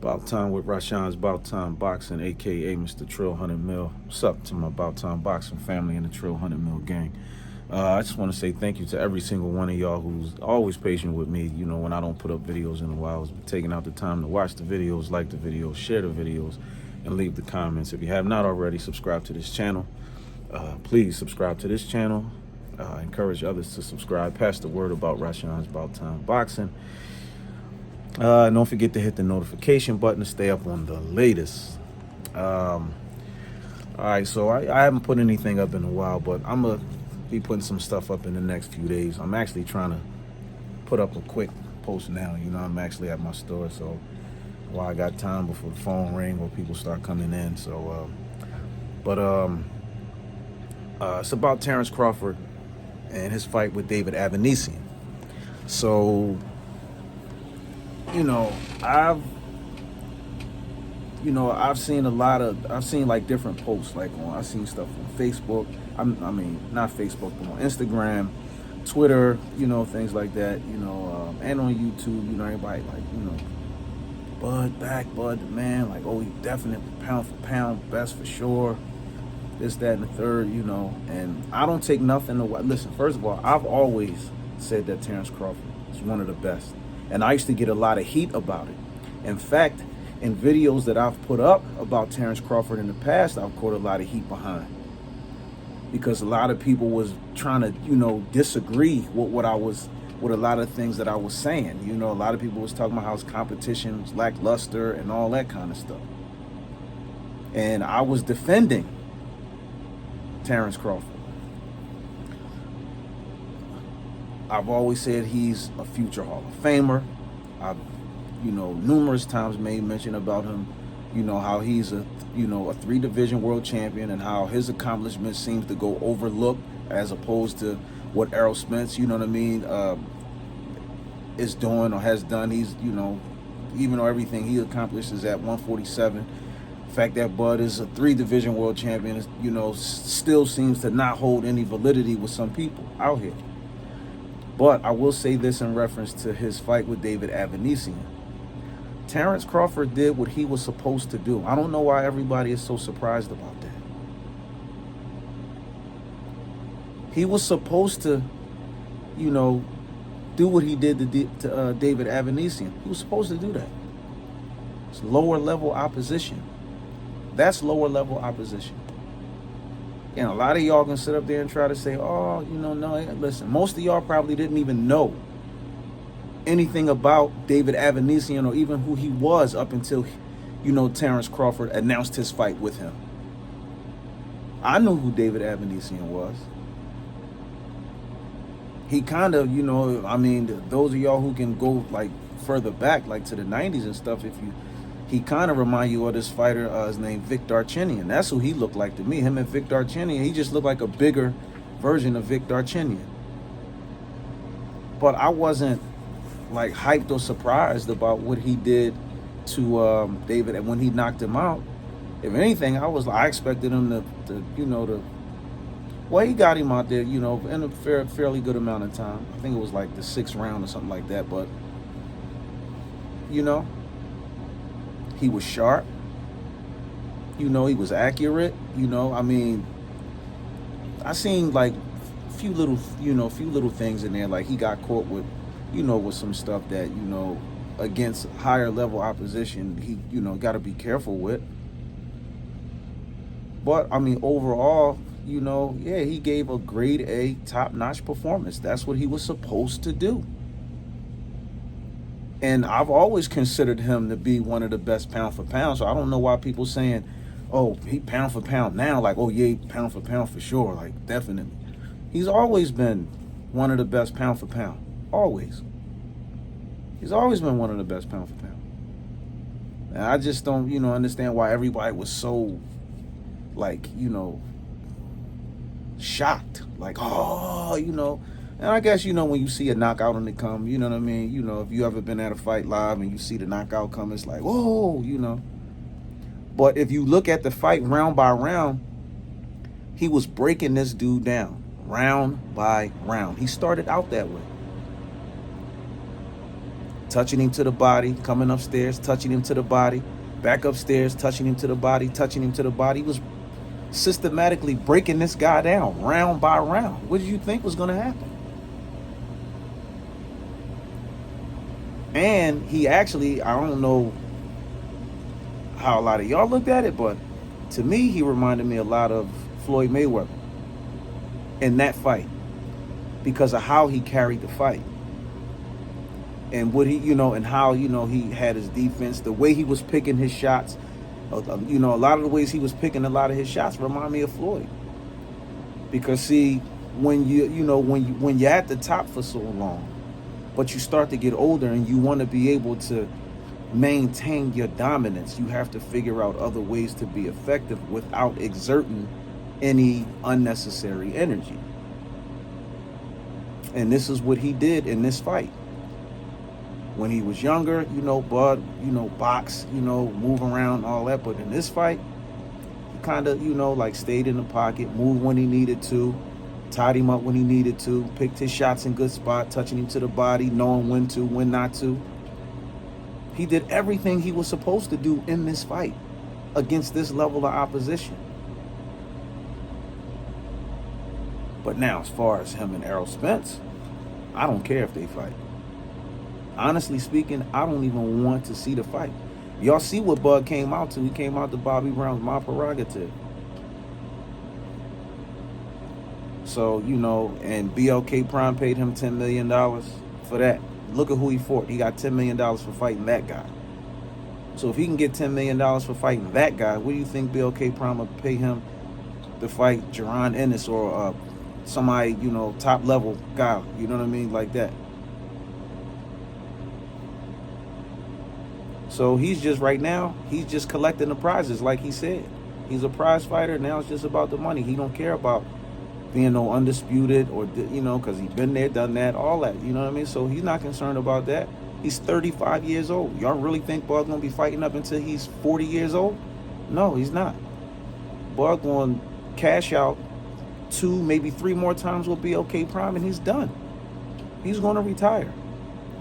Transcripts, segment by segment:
About Time with Rashawn's About Time Boxing, aka Mr. Trill 100 Mil. What's up to my About Time Boxing family and the Trill 100 Mil gang? I just want to say thank you to every single one of y'all who's always patient with me. You know, when I don't put up videos in a while, taking out the time to watch the videos, like the videos, share the videos, and leave the comments. If you have not already, subscribe to this channel. Please subscribe to this channel. Encourage others to subscribe. Pass the word about Rashawn's About Time Boxing. Don't forget to hit the notification button to stay up on the latest. All right, so I haven't put anything up in a while, but I'm going to be putting some stuff up in the next few days. I'm actually trying to put up a quick post now. You know, I'm actually at my store, so while I got time before the phone ring or people start coming in. So, it's about Terence Crawford and his fight with David Avanesyan. So, I've seen I've seen like different posts, I've seen stuff on Facebook. I mean, not Facebook, but on Instagram, Twitter, things like that, and on YouTube, everybody Bud the man, he definitely pound for pound, best for sure, this, that, and the third, and I don't take nothing away. Listen, first of all, I've always said that Terence Crawford is one of the best. And I used to get a lot of heat about it. In fact, in videos that I've put up about Terence Crawford in the past, I've caught a lot of heat behind. Because a lot of people was trying to, disagree with with a lot of things that I was saying. A lot of people was talking about how his competition was lackluster and all that kind of stuff. And I was defending Terence Crawford. I've always said he's a future Hall of Famer. I've, numerous times made mention about him, how he's a 3-division world champion and how his accomplishments seems to go overlooked as opposed to what Errol Spence, is doing or has done. He's, even though everything he accomplishes at 147, the fact that Bud is a 3-division world champion, still seems to not hold any validity with some people out here. But I will say this in reference to his fight with David Avanesyan. Terence Crawford did what he was supposed to do. I don't know why everybody is so surprised about that. He was supposed to, do what he did to David Avanesyan. He was supposed to do that. It's lower level opposition. That's lower level opposition. And a lot of y'all can sit up there and try to say, oh, no, listen, most of y'all probably didn't even know anything about David Avanesyan or even who he was up until, Terence Crawford announced his fight with him. I knew who David Avanesyan was. He kind of, those of y'all who can go further back, to the 90s and stuff, he kind of remind you of this fighter, his name Vic Darchinyan. That's who he looked like to me. Him and Vic Darchinyan, he just looked like a bigger version of Vic Darchinyan. But I wasn't hyped or surprised about what he did to David when he knocked him out. If anything, I expected him to well, he got him out there, in a fairly good amount of time. I think it was the 6th round or something like that. But he was sharp. He was accurate. I seen few little things in there. He got caught with, with some stuff that, against higher level opposition, he, got to be careful with. But, overall, he gave a grade A top-notch performance. That's what he was supposed to do. And I've always considered him to be one of the best pound for pound. So I don't know why people saying, oh, he pound for pound now. Oh, yeah, pound for pound for sure. Definitely. He's always been one of the best pound for pound. Always. He's always been one of the best pound for pound. And I just don't, understand why everybody was so, shocked. And I guess, when you see a knockout on the come, you know what I mean? If you ever been at a fight live and you see the knockout come, it's whoa, But if you look at the fight round by round, he was breaking this dude down round by round. He started out that way. touching him to the body, coming upstairs, touching him to the body, back upstairs, touching him to the body, touching him to the body. He was systematically breaking this guy down round by round. What did you think was going to happen? And he actually, I don't know how a lot of y'all looked at it, but to me, he reminded me a lot of Floyd Mayweather in that fight because of how he carried the fight. And what he, and how, he had his defense, the way he was picking his shots, a lot of the ways he was picking a lot of his shots remind me of Floyd. Because see, when when you're at the top for so long, but you start to get older and you want to be able to maintain your dominance, you have to figure out other ways to be effective without exerting any unnecessary energy. And this is what he did in this fight. When he was younger, Bud, box, move around, all that. But in this fight, he kind of, stayed in the pocket, moved when he needed to, tied him up when he needed to, picked his shots in good spot, touching him to the body, knowing when to, when not to. He did everything he was supposed to do in this fight against this level of opposition. But now, as far as him and Errol Spence, I don't care if they fight. Honestly speaking, I don't even want to see the fight. Y'all see what Bud came out to. He came out to Bobby Brown's My Prerogative. So, and BLK Prime paid him $10 million for that. Look at who he fought. He got $10 million for fighting that guy. So if he can get $10 million for fighting that guy, what do you think BLK Prime would pay him to fight Jaron Ennis or somebody, top level guy, you know what I mean, like that? So he's just right now, he's just collecting the prizes, like he said. He's a prize fighter. Now it's just about the money. He don't care about being no undisputed or, because he's been there, done that, all that, you know what I mean? So he's not concerned about that. He's 35 years old. Y'all really think Bud's going to be fighting up until he's 40 years old? No, he's not. Bud going to cash out 2, maybe 3 more times with BLK Prime, and he's done. He's going to retire.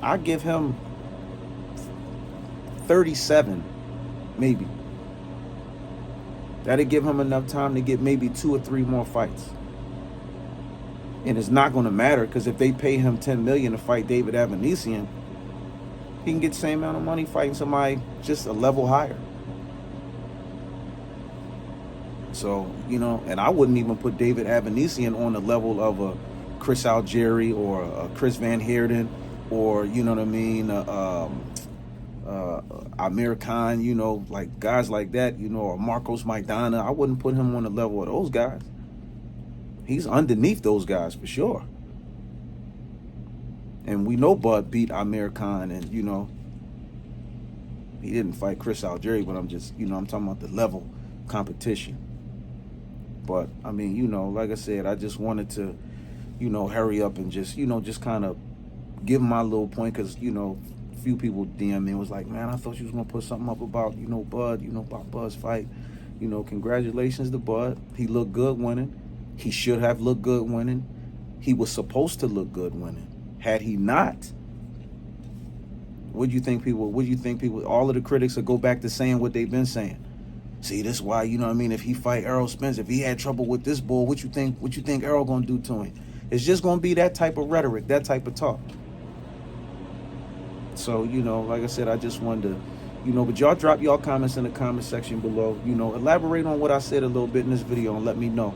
I give him 37, maybe. That'll give him enough time to get maybe 2 or 3 more fights. And it's not going to matter, because if they pay him $10 million to fight David Avanesyan, he can get the same amount of money fighting somebody just a level higher. So, and I wouldn't even put David Avanesyan on the level of a Chris Algieri or a Chris Van Heerden or, Amir Khan, like guys like that, or Marcos Maidana. I wouldn't put him on the level of those guys. He's underneath those guys for sure. And we know Bud beat Amir Khan, and, he didn't fight Chris Algieri, but I'm just, I'm talking about the level competition. But, I mean, like I said, I just wanted to, hurry up and just, just kind of give my little point, because, a few people DM me and was like, man, I thought you was going to put something up about, Bud, about Bud's fight. Congratulations to Bud. He looked good winning. He should have looked good winning. He was supposed to look good winning. Had he not, what do you think people, all of the critics will go back to saying what they've been saying? See, this is why, if he fight Errol Spence, if he had trouble with this bull, what you think Errol gonna do to him? It's just gonna be that type of rhetoric, that type of talk. So, like I said, I just wanted to, but y'all drop y'all comments in the comment section below. Elaborate on what I said a little bit in this video and let me know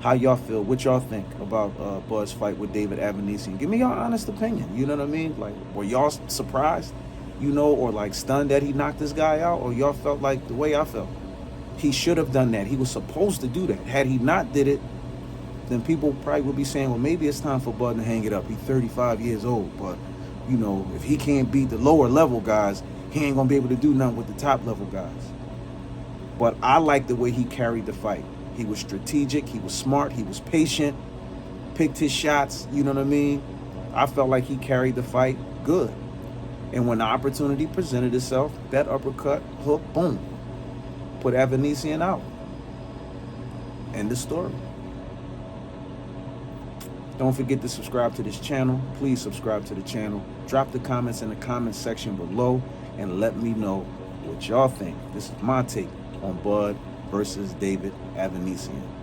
how y'all feel, what y'all think about Bud's fight with David Avanesyan. Give me your honest opinion, you know what I mean? Like, were y'all surprised, or like stunned that he knocked this guy out, or y'all felt like the way I felt? He should have done that. He was supposed to do that. Had he not did it, then people probably would be saying, well, maybe it's time for Bud to hang it up. He's 35 years old, but, if he can't beat the lower level guys, he ain't gonna be able to do nothing with the top level guys. But I like the way he carried the fight. He was strategic, he was smart, he was patient, picked his shots, you know what I mean? I felt like he carried the fight good. And when the opportunity presented itself, that uppercut, hook, boom, put Avanesyan out. End of story. Don't forget to subscribe to this channel. Please subscribe to the channel. Drop the comments in the comment section below and let me know what y'all think. This is my take on Bud versus David Avanesyan.